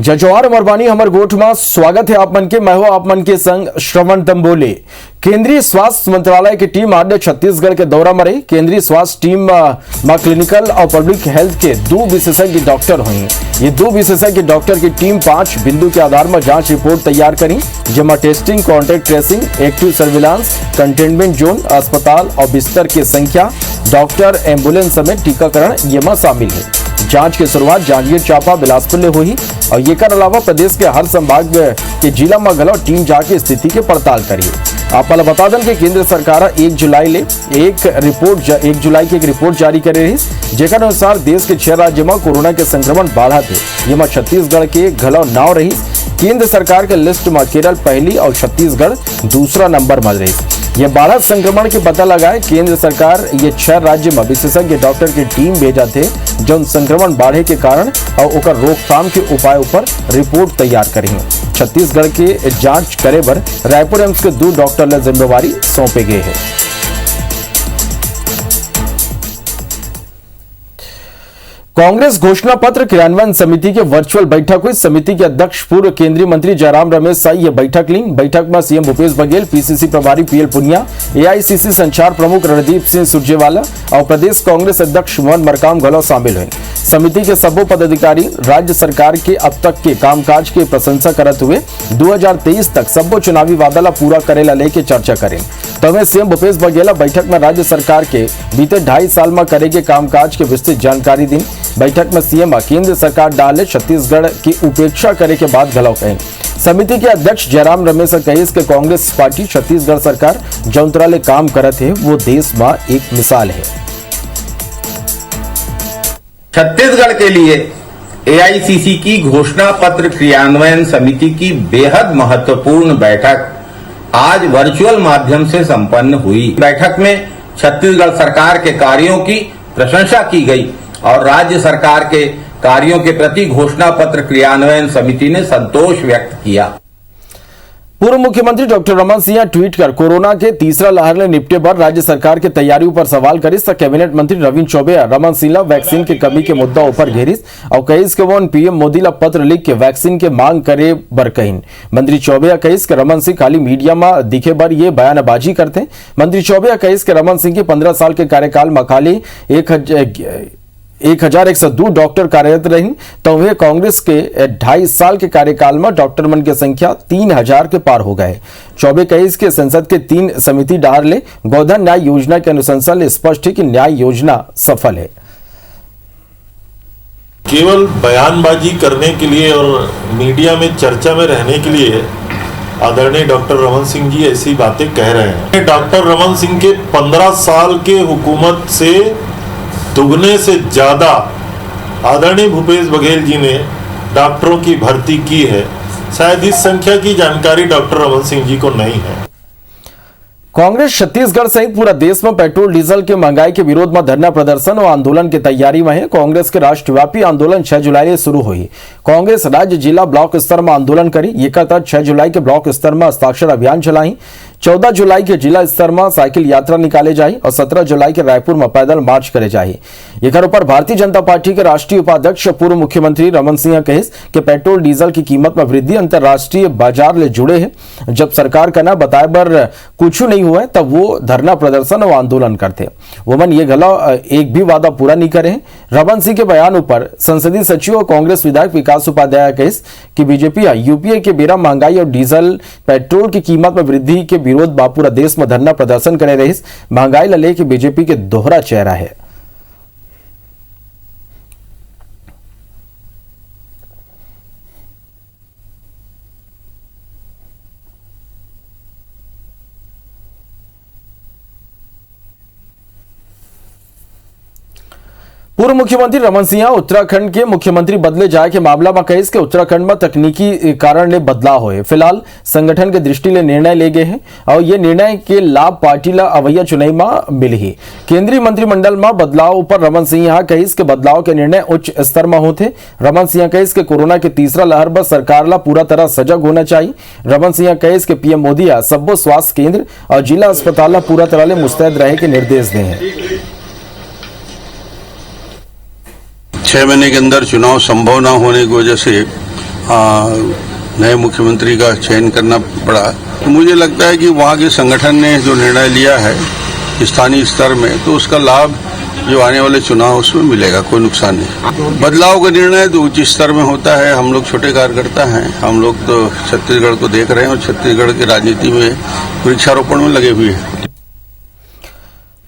जजवार मरवानी हमर गोठ में स्वागत है आप मन के। मैं हूं आप मन के संग श्रवण तंबोले। केंद्रीय स्वास्थ्य मंत्रालय की टीम आज छत्तीसगढ़ के दौरा में रही। केंद्रीय स्वास्थ्य टीम में क्लिनिकल और पब्लिक हेल्थ के 2 विशेषज्ञ डॉक्टर हुई। ये 2 विशेषज्ञ डॉक्टर की टीम 5 बिंदु के आधार में जांच रिपोर्ट तैयार करी, जिसमें testing, contact tracing, active surveillance, containment zone, अस्पताल और बिस्तर की संख्या, डॉक्टर, एम्बुलेंस समेत टीकाकरण ये में शामिल है। जांच की शुरुआत जांजगीर चांपा, बिलासपुर ले हुई और ये कर अलावा प्रदेश के हर संभाग के जिला में गला टीम जाके स्थिति के पड़ताल करी। आप बता दें कि केंद्र सरकार 1 जुलाई की एक रिपोर्ट जारी कर रही, जेकर अनुसार देश के 6 राज्यों में कोरोना के संक्रमण बढ़ा थे। ये में छत्तीसगढ़ के घलव नाव रही। केंद्र सरकार के लिस्ट में केरल पहली और छत्तीसगढ़ दूसरा नंबर में रही। ये बढ़त संक्रमण के पता लगाए केंद्र सरकार ये 6 राज्य में विशेषज्ञ डॉक्टर की टीम भेजा थे, जो संक्रमण बढ़े के कारण और ओकर रोकथाम के उपायों पर रिपोर्ट तैयार करी। छत्तीसगढ़ के जांच करे पर रायपुर एम्स के 2 डॉक्टर ने जिम्मेवारी सौंपे गए हैं। कांग्रेस घोषणा पत्र क्रियान्वयन समिति की वर्चुअल बैठक हुई। समिति के अध्यक्ष पूर्व केंद्रीय मंत्री जयराम रमेश साई ये बैठक ली। बैठक में सीएम भूपेश बघेल, पीसीसी प्रभारी पीएल पुनिया, एआईसीसी संचार प्रमुख रणदीप सिंह सुरजेवाला और प्रदेश कांग्रेस अध्यक्ष मोहन मरकाम गहलोत शामिल हुए। समिति के सभी पदाधिकारी राज्य सरकार के अब तक के कामकाज की प्रशंसा करते हुए 2023 तक सबो चुनावी वादा पूरा करेला लेके चर्चा करें। तब सीएम भूपेश बघेल बैठक में राज्य सरकार के बीते 2.5 साल में करे के कामकाज की विस्तृत जानकारी दी। बैठक में सीएम केंद्र सरकार डाले छत्तीसगढ़ की उपेक्षा करे के बाद गलौ कहीं। समिति के अध्यक्ष जयराम रमेश कही कि कांग्रेस पार्टी छत्तीसगढ़ सरकार जौनतराले काम करते है वो देश में एक मिसाल है। छत्तीसगढ़ के लिए एआईसीसी की घोषणा पत्र क्रियान्वयन समिति की बेहद महत्वपूर्ण बैठक आज वर्चुअल माध्यम से संपन्न हुई। बैठक में छत्तीसगढ़ सरकार के कार्यों की प्रशंसा की गई और राज्य सरकार के कार्यों के प्रति घोषणा पत्र क्रियान्वयन समिति ने संतोष व्यक्त किया। पूर्व मुख्यमंत्री डॉक्टर रमन सिंह ट्वीट कर कोरोना के तीसरा लहर ने निपटे पर राज्य सरकार की तैयारियों पर सवाल करिस। कैबिनेट मंत्री रविंद्र चौबे रमन सिंह वैक्सीन की कमी के मुद्दा ऊपर घेरिस और कहिस कि वो पीएम मोदी ला पत्र लिख के वैक्सीन के मांग करे बर कहिन। मंत्री चौबे कहिस कि रमन सिंह खाली मीडिया में दिखे बर ये बयानबाजी करते। मंत्री चौबे कहिस कि रमन सिंह के 15 साल के कार्यकाल में खाली 1102 डॉक्टर कार्यरत रही, तो वे कांग्रेस के 2.5 साल के कार्यकाल में डॉक्टर मन की संख्या 3000 के पार हो गए। चौबे कहिस के संसद के 3 समिति डार ले गोधन न्याय योजना के अनुशंसा ले स्पष्ट है कि न्याय योजना सफल है। केवल बयानबाजी करने के लिए और मीडिया में चर्चा में रहने के लिए आदरणीय डॉक्टर रमन सिंह जी ऐसी बातें कह रहे हैं। डॉक्टर रमन सिंह के 15 साल के हुकूमत से दुगने से ज्यादा आदरणीय भूपेश बघेल जी ने डॉक्टरों की भर्ती की है। शायद इस संख्या की जानकारी डॉक्टर रमन सिंह जी को नहीं है। कांग्रेस छत्तीसगढ़ सहित पूरा देश में पेट्रोल डीजल के महंगाई के विरोध में धरना प्रदर्शन और आंदोलन की तैयारी में है। कांग्रेस के राष्ट्रव्यापी आंदोलन 6 जुलाई से शुरू हुई। कांग्रेस राज्य, जिला, ब्लॉक स्तर में आंदोलन करी। ये कहता 6 जुलाई के ब्लॉक स्तर में हस्ताक्षर अभियान चलाई। 14 जुलाई के जिला स्तर में साइकिल यात्रा निकाले जाए और 17 जुलाई के रायपुर में पैदल मार्च करे जाए। एक ऊपर भारतीय जनता पार्टी के राष्ट्रीय उपाध्यक्ष पूर्व मुख्यमंत्री रमन सिंह कहिस कि पेट्रोल डीजल की कीमत में वृद्धि अंतर्राष्ट्रीय बाजार ले जुड़े है। जब सरकार का ना बताए बर कुछ नहीं हुआ तब वो धरना प्रदर्शन और आंदोलन करते। वो मन ये गला एक भी वादा पूरा नहीं करे। रमन सिंह के बयान पर संसदीय सचिव और कांग्रेस विधायक विकास उपाध्याय कहिस कि बीजेपी यूपीए के बेरा महंगाई और डीजल पेट्रोल की कीमत में वृद्धि के विरोध पूरा देश में धरना प्रदर्शन करे रही। महंगाई ला लेके बीजेपी के दोहरा चेहरा है। पूर्व मुख्यमंत्री रमन सिंह उत्तराखंड के मुख्यमंत्री बदले जाए के मामला में कहिस कि उत्तराखंड में तकनीकी कारण ले बदलाव होए। फिलहाल संगठन के दृष्टि ले निर्णय ले गए हैं और ये निर्णय के लाभ पार्टी ला अवैया चुनाव में मिली ही। केंद्रीय मंत्रिमंडल में बदलाव पर रमन सिंह कहिस के बदलाव के निर्णय उच्च स्तर में होते। रमन सिंह कहिस के कोरोना के तीसरा लहर पर सरकार ला पूरा तरह सजग होना चाहिए। रमन सिंह कहिस के पीएम मोदी सबो स्वास्थ्य केंद्र और जिला अस्पताल पूरा तरह ले मुस्तैद रहे के निर्देश दे हैं। 6 महीने के अंदर चुनाव संभव न होने की वजह से नए मुख्यमंत्री का चयन करना पड़ा। तो मुझे लगता है कि वहाँ के संगठन ने जो निर्णय लिया है स्थानीय स्तर में, तो उसका लाभ जो आने वाले चुनाव उसमें मिलेगा, कोई नुकसान नहीं। बदलाव का निर्णय तो उच्च स्तर में होता है। हम लोग छोटे कार्यकर्ता हैं, हम लोग तो छत्तीसगढ़ को देख रहे हैं और छत्तीसगढ़ की राजनीति में वृक्षारोपण में लगे हुए हैं।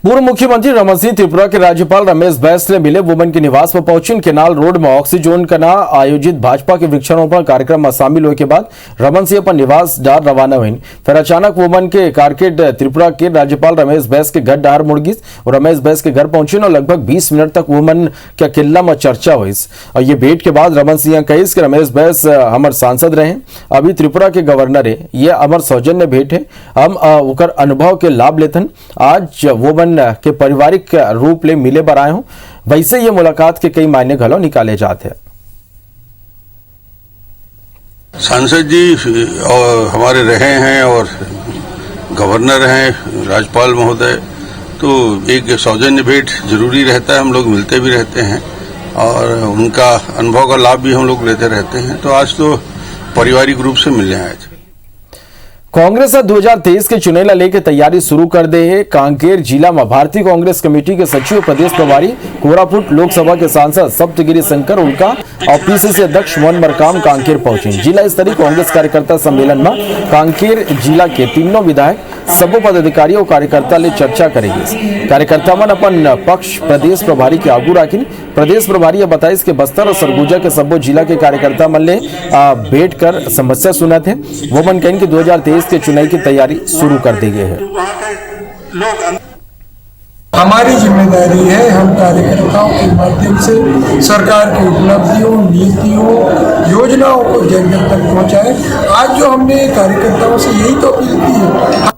पूर्व मुख्यमंत्री रमन सिंह त्रिपुरा के राज्यपाल रमेश बैस ने मिले वुमन के निवास पर पहुंचे। केनाल रोड में ऑक्सीजोन का आयोजित भाजपा के वृक्षारोपण कार्यक्रम में शामिल होने के बाद रमन सिंह अपन निवास डार रवाना हुई। फिर अचानक वुमन के कारकेट त्रिपुरा के राज्यपाल रमेश बैस के घर डार मुड़ गई और रमेश बैस के घर पहुंचे और लगभग 20 मिनट तक वुमन के किला में चर्चा हुई। और ये भेंट के बाद रमन सिंह कही कि रमेश बैस हमार सांसद रहे, अभी त्रिपुरा के गवर्नर है, ये हमार सौजन्य भेंट है, हम उकर अनुभव के लाभ लेथन। आज वुमन के पारिवारिक रूप ले मिले बर आए हूं, वैसे ये मुलाकात के कई मायने घलो निकाले जाते हैं। सांसद जी और हमारे रहे हैं और गवर्नर हैं, राज्यपाल महोदय, तो एक सौजन्य भेंट जरूरी रहता है। हम लोग मिलते भी रहते हैं और उनका अनुभव का लाभ भी हम लोग लेते रहते हैं। तो आज तो पारिवारिक रूप से मिलने आए थे। कांग्रेस 2023 के चुनाव ला लेके तैयारी शुरू कर दे है। कांकेर जिला में भारतीय कांग्रेस कमेटी के सचिव प्रदेश प्रभारी कोरापुट लोकसभा के सांसद सप्तगिरी शंकर उनका और पीसीसी अध्यक्ष मोहन मरकाम कांकेर पहुंचे। जिला स्तरीय कांग्रेस कार्यकर्ता सम्मेलन में कांकेर जिला के तीनों विधायक, सबो पदाधिकारी और कार्यकर्ता ले चर्चा करेंगे। कार्यकर्ता मन अपन पक्ष प्रदेश प्रभारी के आगू राखिन। प्रदेश प्रभारी बताइस के बस्तर और सरगुजा के सबो जिला के कार्यकर्ता मन ले बैठ कर समस्या सुना थे। वो मन कहें कि 2023 के चुनाव की तैयारी शुरू कर दी गई है। हमारी जिम्मेदारी है, हम कार्यकर्ताओं के माध्यम से सरकार की उपलब्धियों, नीतियों, योजनाओं को जन जन तक पहुंचाए। आज जो हमने कार्यकर्ताओं से यही तो अपील की है।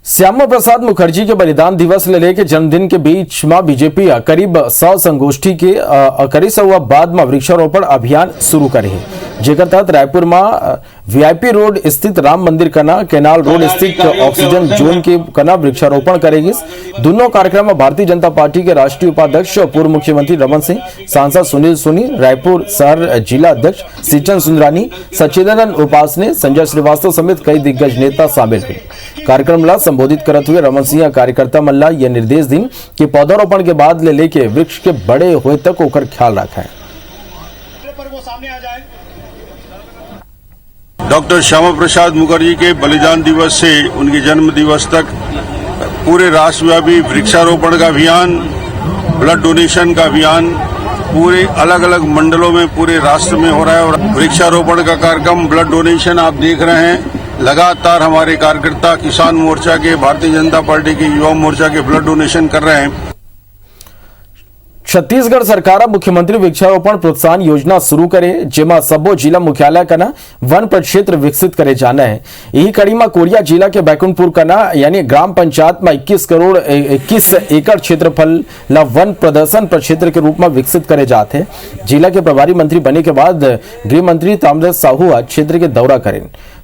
श्यामा प्रसाद मुखर्जी के बलिदान दिवस ले लेके जन्मदिन के बीच में बीजेपी करीब 100 संगोष्ठी के करी सौ बाद में वृक्षारोपण अभियान शुरू करे है, जेकर तहत रायपुर में वीआईपी रोड स्थित राम मंदिर कना, केनाल रोड स्थित ऑक्सीजन जोन के कना वृक्षारोपण करेगी। दोनों कार्यक्रम में भारतीय जनता पार्टी के राष्ट्रीय उपाध्यक्ष और पूर्व मुख्यमंत्री रमन सिंह, सांसद सुनील सोनी, रायपुर शहर जिला अध्यक्ष सीचन सुंदरानी, सच्चिदानंद उपासने, संजय श्रीवास्तव समेत कई दिग्गज नेता शामिल हुए। कार्यक्रम ला संबोधित करते हुए रमन सिंह कार्यकर्ता मल्ला यह निर्देश दी कि पौधारोपण के बाद ले लेके वृक्ष के बड़े हुए तक ओकर ख्याल रखा है। डॉक्टर श्यामा प्रसाद मुखर्जी के बलिदान दिवस से उनके जन्म दिवस तक पूरे राष्ट्रव्यापी वृक्षारोपण का अभियान, ब्लड डोनेशन का अभियान पूरे अलग अलग मंडलों में पूरे राष्ट्र में हो रहा है। और वृक्षारोपण का कार्यक्रम, ब्लड डोनेशन आप देख रहे हैं, लगातार हमारे कार्यकर्ता किसान मोर्चा के, भारतीय जनता पार्टी के, युवा मोर्चा के ब्लड डोनेशन कर रहे हैं। छत्तीसगढ़ सरकार मुख्यमंत्री वृक्षारोपण प्रोत्साहन योजना शुरू करे, जेमा सबो जिला मुख्यालय कना वन प्रक्षेत्र विकसित करे जाना है। यही कड़ी में कोरिया जिला के बैकुंठपुर कना यानी ग्राम पंचायत में 21 एकड़ क्षेत्रफल ला वन प्रदर्शन प्रक्षेत्र के रूप में विकसित करे जाते हैं। जिला के प्रभारी मंत्री बने के बाद गृह मंत्री ताम्रध्वज साहू आज क्षेत्र के दौरा करें।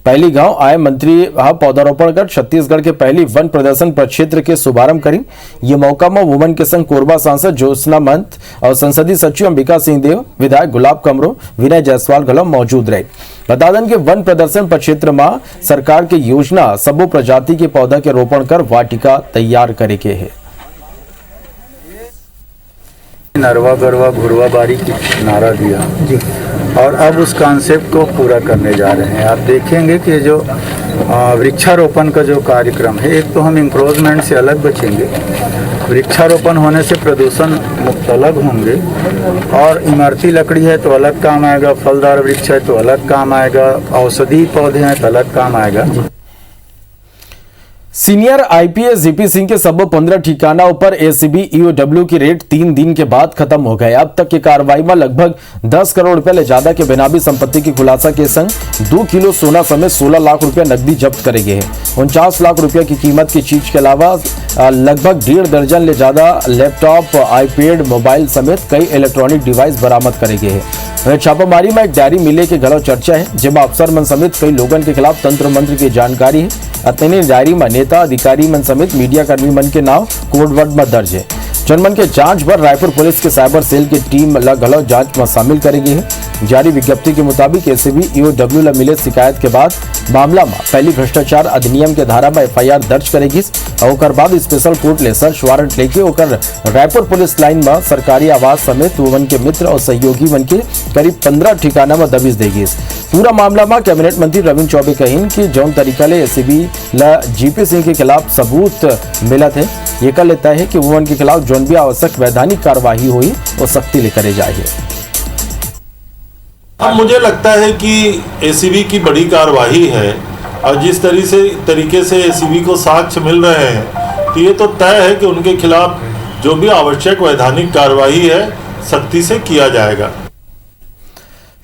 पहली गांव आए मंत्री पौधारोपण कर छत्तीसगढ़ के पहली वन प्रदर्शन प्रक्षेत्र के शुभारंभ करें। ये मौका में वुमन के संग कोरबा सांसद ज्योत्सना मंत और संसदीय सचिव अंबिका सिंह देव, विधायक गुलाब कमरो, विनय जायसवाल गलम मौजूद रहे। बता दें कि वन प्रदर्शन प्रक्षेत्र में सरकार की योजना सबो प्रजाति के पौधा के रोपण कर वाटिका तैयार करे के है। नरवा गरवा घुरवा बारी की नारा दिया जी, और अब उस कॉन्सेप्ट को पूरा करने जा रहे हैं। आप देखेंगे कि जो वृक्षारोपण का जो कार्यक्रम है, एक तो हम इंक्रोचमेंट से अलग बचेंगे, वृक्षारोपण होने से प्रदूषण मुक्त अलग होंगे, और इमारती लकड़ी है तो अलग काम आएगा, फलदार वृक्ष है तो अलग काम आएगा, औषधि पौधे हैं तो अलग काम आएगा। सीनियर आईपीएस जीपी सिंह के सब 15 ठिकाना पर एसीबी ईओडब्ल्यू की रेड 3 दिन के बाद खत्म हो गए। अब तक की कार्रवाई में लगभग 10 करोड़ रुपए ले ज्यादा के बेनामी संपत्ति की खुलासा के संग 2 किलो सोना समेत 16 लाख रुपया नकदी जब्त करे गए हैं। 49 लाख रुपया की कीमत की चीज के अलावा लगभग 1.5 दर्जन ले ज्यादा लैपटॉप, आईपैड, मोबाइल समेत कई इलेक्ट्रॉनिक डिवाइस बरामद करे गए हैं। छापामारी में एक डायरी मिले के घलो चर्चा है, जिसमें अफसर मन समेत कई लोगों के खिलाफ तंत्र मंत्र की जानकारी है। अतने डायरी में नेता, अधिकारी मन समेत मीडिया कर्मी मन के नाम कोडवर्ड में दर्ज है। जनमन के जांच पर रायपुर पुलिस के साइबर सेल की टीम अलग अलग जांच में शामिल करेगी है। जारी विज्ञप्ति के मुताबिक एसीबी ईओडब्ल्यू ला मिले शिकायत के बाद मामला में पहली भ्रष्टाचार अधिनियम के धारा में एफआईआर दर्ज करेगी और ओकर बाद स्पेशल कोर्ट ले सर्च वारंट लेके ओकर रायपुर पुलिस लाइन में सरकारी आवास समेत वन के मित्र और सहयोगी वन के करीब 15 ठिकाना में दबिश देगी। पूरा मामला में कैबिनेट मंत्री रविंद्र चौबे कहीन कि जौन तरीका ले एसीबी ला जीपी सिंह के खिलाफ सबूत मिला थे ये कर लेता है कि वन के खिलाफ जौन भी आवश्यक वैधानिक कार्यवाही हुई वो सख्ती ले करे जाए। अब मुझे लगता है कि एसीबी की बड़ी कार्यवाही है और जिस तरीके से एसीबी को साक्ष्य मिल रहे हैं तो ये तो तय है कि उनके खिलाफ जो भी आवश्यक वैधानिक कार्यवाही है सख्ती से किया जाएगा।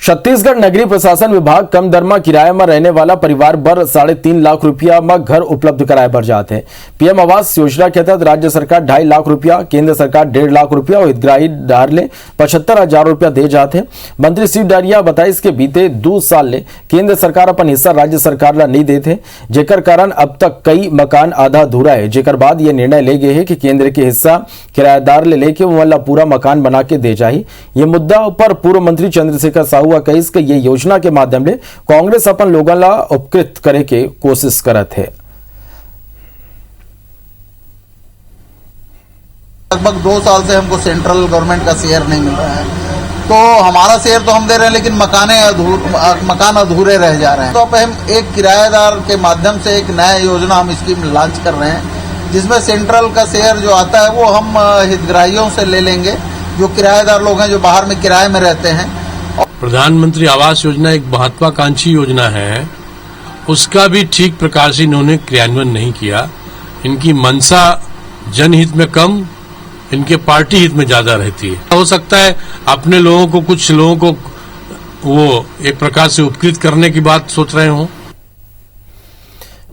छत्तीसगढ़ नगरीय प्रशासन विभाग कम दर में किराए में रहने वाला परिवार बर 3.5 लाख रुपया में घर उपलब्ध कराए बर जाते हैं। पीएम आवास योजना के तहत राज्य सरकार 2.5 लाख रुपया, केंद्र सरकार 1.5 लाख रुपया और हितग्राही डारले 75,000 रुपया दे जाते हैं। मंत्री शिव डहरिया बताई के बीते 2 साल ले केंद्र सरकार अपन हिस्सा राज्य सरकार ला नहीं देते, जेकर कारण अब तक कई मकान आधा अधूरा है। जेकर बाद ये निर्णय ले गए है कि केंद्र के हिस्सा किराएदार ले लेके वाला पूरा मकान बना के दे जाए। ये मुद्दा पर पूर्व मंत्री चंद्रशेखर साहू कहिस कि ये योजना के माध्यम से कांग्रेस अपन लोगों ला उपकृत करे के कोशिश करत है। लगभग 2 साल से हमको सेंट्रल गवर्नमेंट का शेयर नहीं मिल रहा है, तो हमारा शेयर तो हम दे रहे हैं लेकिन मकान अधूरे रह जा रहे हैं। तो अब हम एक किराएदार के माध्यम से एक नया योजना हम स्कीम लॉन्च कर रहे हैं जिसमें सेंट्रल का शेयर जो आता है वो हम हितग्राहियों से ले लेंगे, जो किराएदार लोग हैं जो बाहर में किराए में रहते हैं। प्रधानमंत्री आवास योजना एक महत्वाकांक्षी योजना है, उसका भी ठीक प्रकार से इन्होंने क्रियान्वयन नहीं किया। इनकी मंशा जनहित में कम, इनके पार्टी हित में ज्यादा रहती है। हो सकता है अपने लोगों को, कुछ लोगों को वो एक प्रकार से उपकृत करने की बात सोच रहे हों।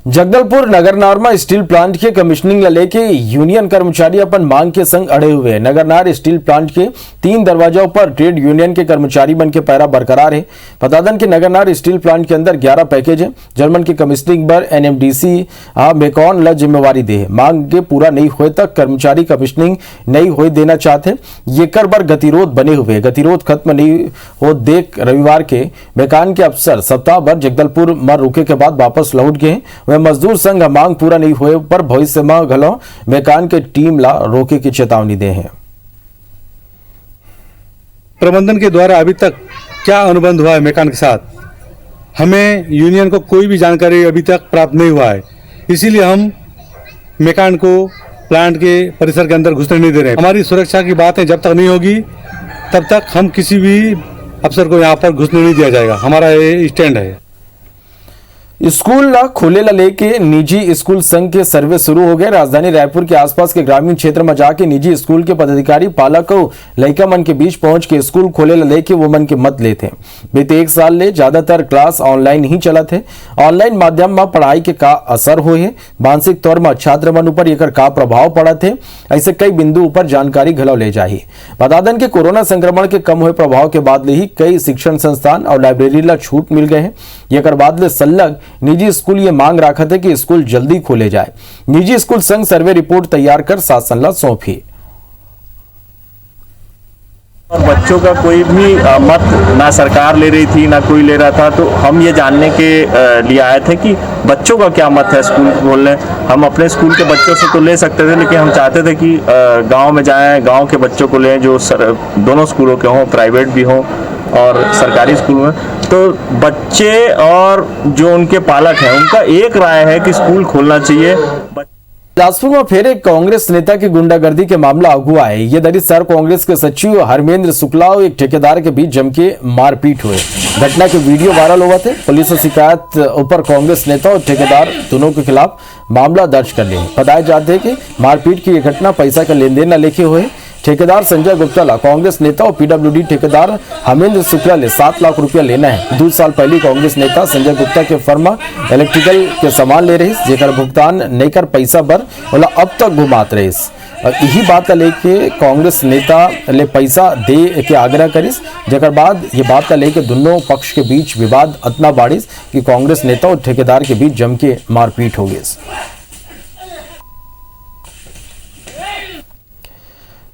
जगदलपुर नगरनार में स्टील प्लांट के कमिश्निंग लेके यूनियन कर्मचारी अपन मांग के संग अड़े हुए हैं। नगरनार स्टील प्लांट के 3 दरवाजों पर ट्रेड यूनियन के कर्मचारी बन के पैरा बरकरार है। बता दें कि नगरनार स्टील प्लांट के अंदर 11 पैकेज है जर्मन के कमिश्निंग पर एनएमडीसी मेकॉन ला जिम्मेवारी दे। मांग के पूरा नहीं हुए तक कर्मचारी कमिश्निंग नहीं हो देना चाहते। ये कर बर गतिरोध बने हुए, गतिरोध खत्म नहीं हो देख रविवार के मेकान के अफसर सप्ताह भर जगदलपुर में रुके के बाद वापस लौट गए। मजदूर संघ मांग पूरा नहीं हुए पर भविष्य में घलो मेकान के टीम ला रोके की चेतावनी दे हैं। प्रबंधन के द्वारा अभी तक क्या अनुबंध हुआ है मेकान के साथ, हमें यूनियन को कोई भी जानकारी अभी तक प्राप्त नहीं हुआ है। इसीलिए हम मेकान को प्लांट के परिसर के अंदर घुसने नहीं दे रहे हैं। हमारी सुरक्षा की बातें जब तक नहीं होगी तब तक हम किसी भी अफसर को यहाँ पर घुसने नहीं दिया जाएगा। हमारा ये स्टैंड है। स्कूल ला खोले ला लेके निजी स्कूल संघ के सर्वे शुरू हो गए। राजधानी रायपुर के आसपास के ग्रामीण क्षेत्र में जाके निजी स्कूल के पदाधिकारी पालक और लड़का मन के बीच पहुंच के स्कूल खोले ला लेके वो मन के मत लेते। बीते 1 साल ले ज्यादातर क्लास ऑनलाइन ही चला थे। ऑनलाइन माध्यम में पढ़ाई के का असर हुए है, मानसिक तौर में छात्र मन ऊपर एक का प्रभाव पड़ा थे, ऐसे कई बिंदु ऊपर जानकारी घलो ले जाही। बता दें कि कोरोना संक्रमण के कम हुए प्रभाव के बाद ही कई शिक्षण संस्थान और लाइब्रेरी ला छूट मिल गए हैं। एक बाद ले सल्लग निजी स्कूल ये मांग रखा था कि स्कूल जल्दी खोले जाए। निजी स्कूल संघ सर्वे रिपोर्ट तैयार कर शासन ला सौंपी। और बच्चों का कोई भी मत ना सरकार ले रही थी ना कोई ले रहा था, तो हम ये जानने के लिए आए थे कि बच्चों का क्या मत है स्कूल खोलने। हम अपने स्कूल के बच्चों से तो ले सकते थे, लेकिन हम चाहते थे कि गांव में जाएं, गांव के बच्चों को लें जो दोनों स्कूलों के हों, प्राइवेट भी हों और सरकारी स्कूल में। तो बच्चे और जो उनके पालक हैं उनका एक राय है कि स्कूल खोलना चाहिए। बिलासपुर में फिर एक कांग्रेस नेता की गुंडागर्दी के मामला अगुआ है। ये दरित शहर कांग्रेस के सचिव हरमेंद्र शुक्ला और एक ठेकेदार के बीच जम के मारपीट हुए। घटना के वीडियो वायरल हुआ थे। पुलिस से शिकायत ऊपर कांग्रेस नेता और ठेकेदार दोनों के खिलाफ मामला दर्ज कर लिया। बताया जाता है कि मारपीट की यह घटना पैसा का लेन देन न लेके हुए। ठेकेदार संजय गुप्ता ला कांग्रेस नेता और पीडब्ल्यूडी ठेकेदार हरमेंद्र शुक्ला ले 7 लाख रुपया लेना है। 2 साल पहले कांग्रेस नेता संजय गुप्ता के फर्मा इलेक्ट्रिकल के सामान ले रही, जेकर भुगतान नहीं कर पैसा बर बोला अब तक घुमात रही। यही बात का लेके कांग्रेस नेता ले पैसा दे के आग्रह करिस, जेकर बाद ये बात का लेके दोनों पक्ष के बीच विवाद इतना बाढ़िस कि कांग्रेस नेता और ठेकेदार के बीच जम के मारपीट हो गई।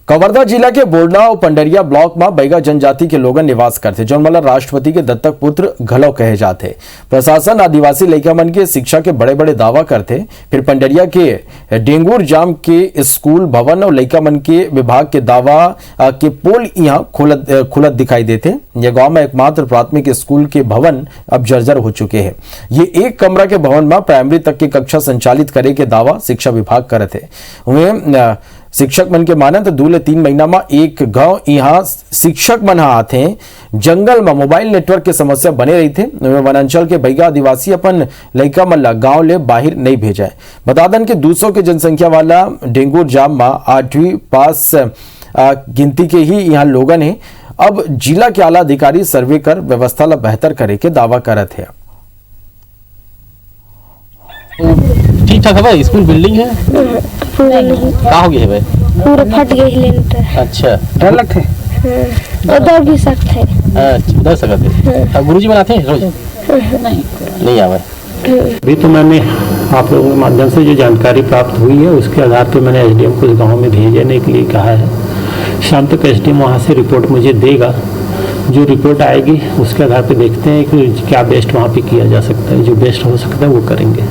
कवर्धा जिला के बोडला और पंडरिया ब्लॉक में बैगा जनजाति के लोग निवास करते जो मतलब राष्ट्रपति के दत्तक पुत्र घलो कहे जाते। प्रशासन आदिवासी लड़का मन के शिक्षा के बड़े बड़े दावा करते। फिर पंडरिया के डेंगूर जाम के स्कूल भवन और लड़का मन के विभाग के दावा के पोल यहाँ खुलत दिखाई देते। ये गांव में एकमात्र प्राथमिक स्कूल के भवन अब जर्जर हो चुके हैं। ये एक कमरा के भवन में प्राइमरी तक की कक्षा संचालित करे के दावा शिक्षा विभाग करते। उन्हें शिक्षक मन के माने तो 2-3 महीना में एक गांव यहाँ शिक्षक मन आते जंगल में मोबाइल नेटवर्क के समस्या बने रही थे। वनांचल के बैगा आदिवासी अपन लड़का मन गांव ले बाहर नहीं भेजाए। बता दें कि 200 के जनसंख्या वाला डेंगू जाम में 8वीं पास गिनती के ही यहाँ लोगन है। अब जिला के आला अधिकारी सर्वे कर व्यवस्था ला बेहतर करे के दावा करत है। ठीक ठाक है भाई, स्कूल बिल्डिंग है कहाँ हो गई है भाई? पूरा फट गई लेंटर। अच्छा, डर लगते उधर भी सकते हैं। अच्छा, उधर सकते हैं। गुरुजी बनाते हैं रोज? नहीं आवे। अभी तो मैंने आप लोगों के माध्यम से जो जानकारी प्राप्त हुई है उसके आधार पर मैंने एसडीएम को इस गाँव में भेजने के लिए कहा है। शाम तक एसडीएम वहाँ से रिपोर्ट मुझे देगा। जो रिपोर्ट आएगी उसके आधार पर देखते हैं कि क्या बेस्ट वहाँ पे किया जा सकता है। जो बेस्ट हो सकता है वो करेंगे।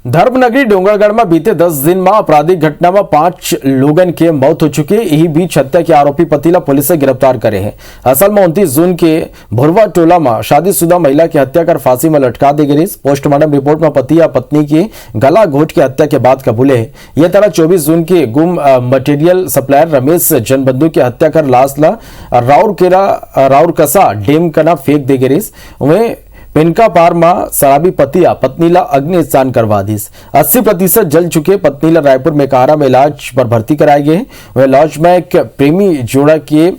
धर्मनगरी डोंगरगढ़ में बीते 10 दिन में आपराधिक घटना में 5 लोगन के मौत हो चुके। यही बीच हत्या के आरोपी पतिला पुलिस से गिरफ्तार करे हैं। असल में 29 जून के भुरवा टोला में शादीशुदा महिला की हत्या कर फांसी में लटका दी गई। पोस्टमार्टम रिपोर्ट में पति या पत्नी की गला घोट के हत्या के बाद कबूले है। यह तरह 24 जून के गुम मटेरियल सप्लायर रमेश जनबंधु की हत्या कर लाश ला राउरकसा डेम कना फेंक दे गई। वहीं पेनका पार में शराबी पतिया पत्नी ला अग्नि स्नान करवा दी। 80% जल चुके पत्नी ला रायपुर में कारा में इलाज पर भर्ती कराए गए। वह लॉज में एक प्रेमी जोड़ा के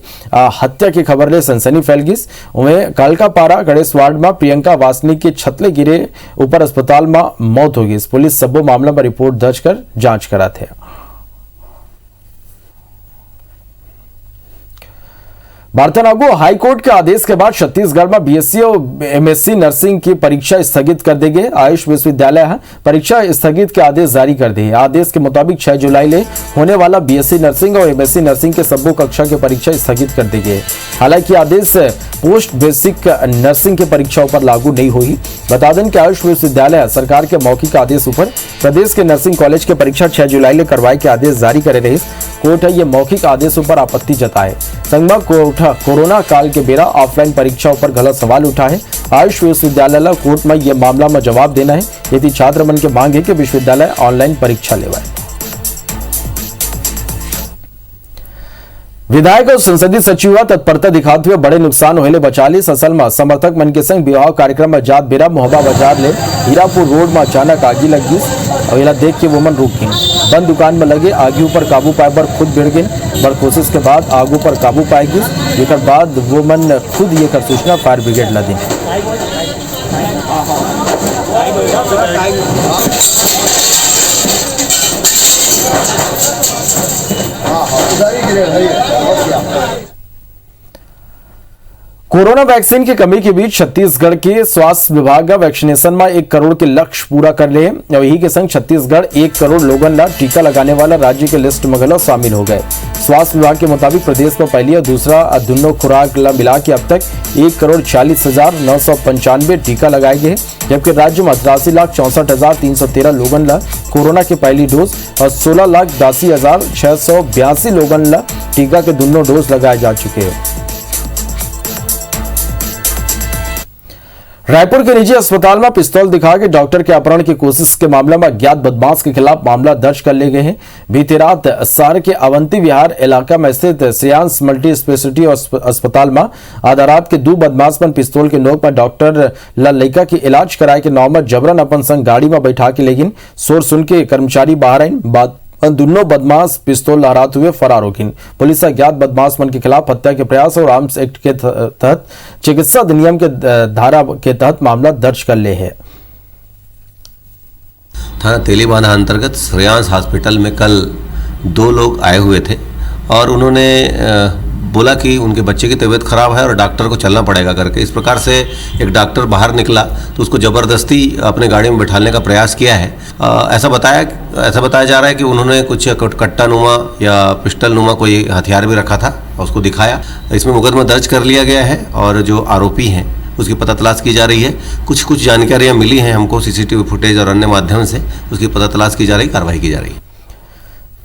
हत्या की खबर ले सनसनी फैल गई। वह कालका पारा गणेश वार्ड में प्रियंका वासनी के छतले गिरे ऊपर अस्पताल में मौत हो गई। पुलिस सबो मामला में रिपोर्ट दर्ज कर जांच करा थे। बार्तनागो हाईकोर्ट के आदेश के बाद छत्तीसगढ़ में बीएससी और एमएससी नर्सिंग की परीक्षा स्थगित कर दी गई। आयुष विश्वविद्यालय परीक्षा स्थगित के आदेश जारी कर दिए। आदेश के मुताबिक 6 जुलाई ले होने वाला बीएससी नर्सिंग और एमएससी नर्सिंग के सबो कक्षा की परीक्षा स्थगित कर दी गई। हालांकि आदेश पोस्ट बेसिक नर्सिंग की परीक्षाओं पर लागू नहीं हुई। बता दें कि आयुष विश्वविद्यालय सरकार के मौखिक आदेश पर प्रदेश के नर्सिंग कॉलेज की परीक्षा 6 जुलाई ले करवाए के आदेश जारी करे रही। कोर्ट है ये मौखिक आदेशों पर आपत्ति जताए। संगमा कोर्ट कोरोना काल के बेरा ऑफलाइन परीक्षाओं पर गलत सवाल उठा है। आयुष विश्वविद्यालय कोर्ट में यह मामला में जवाब देना है। यदि छात्र मन की मांग है कि विश्वविद्यालय ऑनलाइन परीक्षा लेवाए। विधायक और संसदीय सचिव तत्परता दिखाते हुए बड़े नुकसान होले बचाली। असल में समर्थक मन के संग विवाह कार्यक्रम में जात बेरा मोहबा बाजार ले हीरापुर रोड में अचानक आगी लग गई और इला देख के वो मन रुक गई। बंद दुकान में लगे आगी पर काबू पाए पर खुद भिड़ गए। बड़ कोशिश के बाद आगू पर काबू पाएगी। एक बाद वो मन खुद ये कर सूचना फायर ब्रिगेड ला दी। कोरोना वैक्सीन की कमी के बीच छत्तीसगढ़ के स्वास्थ्य विभाग वैक्सीनेशन में 1 करोड़ के लक्ष्य पूरा कर ले और यही के संग छत्तीसगढ़ 1 करोड़ लोगों ला टीका लगाने वाला राज्य के लिस्ट में गलो शामिल हो गए। स्वास्थ्य विभाग के मुताबिक प्रदेश में पहली और दूसरा दोनों खुराक मिला के अब तक 1,40,995 टीका लगाए गए, जबकि राज्य में 88,64,313 लोगों ला कोरोना की पहली डोज और 16,82,682 लोगों ला टीका के दोनों डोज लगाए जा चुके हैं। रायपुर के निजी अस्पताल में पिस्तौल दिखा के डॉक्टर के अपहरण की कोशिश के मामले में अज्ञात बदमाश के खिलाफ मामला दर्ज कर लिए गए हैं। बीती रात सार के अवंती विहार इलाका में स्थित श्रेयांश मल्टी स्पेशलिटी अस्पताल में आधा रात के 2 बदमाश पर पिस्तौल के नोक पर डॉक्टर लड़का की इलाज कराए के नाम में जबरन अपन संग गाड़ी में बैठा के लेकिन शोर सुन के कर्मचारी बाहर आए। दोनों बदमाश पिस्तौल लहराते हुए फरार हो गए। पुलिस अज्ञात बदमाश मन के खिलाफ हत्या के प्रयास और आर्म्स एक्ट के तहत चिकित्सा अधिनियम के धारा के तहत मामला दर्ज कर ले है। थाना तेलीबांधा अंतर्गत श्रेयांश हॉस्पिटल में कल 2 लोग आए हुए थे और उन्होंने बोला कि उनके बच्चे की तबीयत खराब है और डॉक्टर को चलना पड़ेगा करके। इस प्रकार से एक डॉक्टर बाहर निकला तो उसको ज़बरदस्ती अपने गाड़ी में बिठाने का प्रयास किया है। ऐसा बताया जा रहा है कि उन्होंने कुछ कट्टा नुमा या पिस्टल नुमा कोई हथियार भी रखा था और उसको दिखाया। इसमें मुकदमा दर्ज कर लिया गया है और जो आरोपी हैं उसकी पता तलाश की जा रही है। कुछ जानकारियाँ मिली हैं हमको सीसीटीवी फुटेज और अन्य माध्यम से, उसकी पता तलाश की जा रही, कार्रवाई की जा रही है।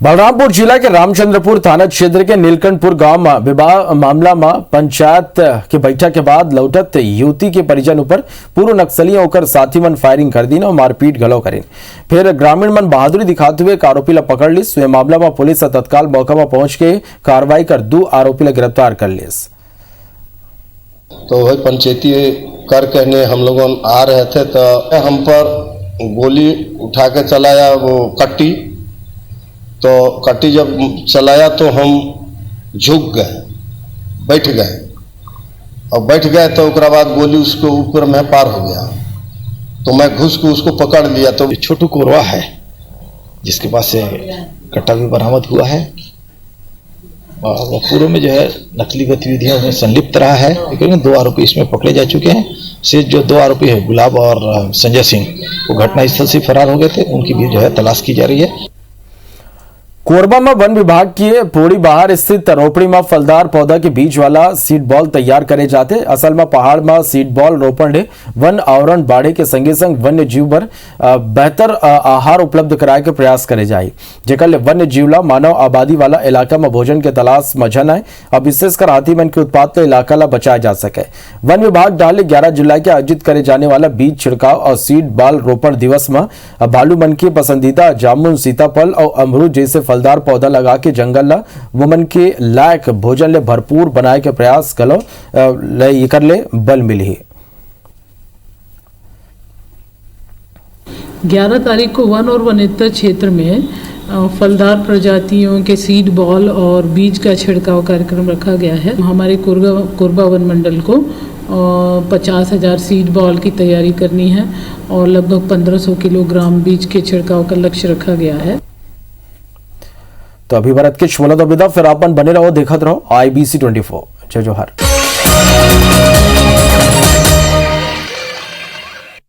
बलरामपुर जिला के रामचंद्रपुर थाना क्षेत्र के नीलकंठपुर गांव में विवाह मामला में पंचायत के बैठक के बाद लौटत युवती के परिजन ऊपर पूर्व नक्सलियों होकर साथी मन फायरिंग कर दी और मारपीट घलो करें। फिर ग्रामीण मन बहादुरी दिखाते हुए आरोपी ला पकड़ ली। स्वयं मामला में पुलिस तत्काल मौका पर पहुंच के कार्रवाई कर 2 आरोपी ला गिरफ्तार कर लिस। तो वही पंचायती कर कहने हम लोग आ रहे थे तो हम पर गोली उठा के चलाया वो कट्टी। तो कट्टी जब चलाया तो हम झुक गए, बैठ गए और बैठ गए तो उसके बाद गोली उसके ऊपर में पार हो गया तो मैं घुस के उसको पकड़ लिया। तो छोटू कोरवा है जिसके पास से कट्टा भी बरामद हुआ है और वह पूर्व में जो है नकली गतिविधियों में संलिप्त रहा है, लेकिन 2 आरोपी इसमें पकड़े जा चुके हैं। शेष जो 2 आरोपी है गुलाब और संजय सिंह वो घटनास्थल से फरार हो गए थे, उनकी भी जो है तलाश की जा रही है। कोरबा में वन विभाग की पोड़ी बाहर स्थित रोपड़ी में फलदार पौधा के बीज वाला सीड बॉल तैयार करे जाते। असल में पहाड़ में सीड बॉल रोपण ले वन आवरण बाड़े के संगे संग वन्य जीव पर बेहतर आहार उपलब्ध कराए के प्रयास करे जाए, जेकर ले वन्य जीवला मानव आबादी वाला इलाका में भोजन के तलाश में जन है और विशेषकर हाथी मन के उत्पात तो इलाका ला बचाया जा सके। वन विभाग डाले 11 जुलाई के आयोजित करे जाने वाला बीज छिड़काव और सीड बॉल रोपण दिवस में भालू मन की पसंदीदा जामुन, सीताफल और अमरूद जैसे फलदार पौधा लगा के जंगल ला वमन के लायक भोजन ले भरपूर बनाए के प्रयास कलो कर ले बल मिली है। 11 तारीख को वन और वनेतर क्षेत्र में फलदार प्रजातियों के सीड बॉल और बीज का छिड़काव कार्यक्रम रखा गया है। हमारे कोरबा वन मंडल को 50,000 सीड बॉल की तैयारी करनी है और लगभग 1500 किलोग्राम बीज के छिड़काव का लक्ष्य रखा गया है। तो अभी भारत के बोला तो फिर आप बने रहो, देखते रहो IBC 24। जय जोहर।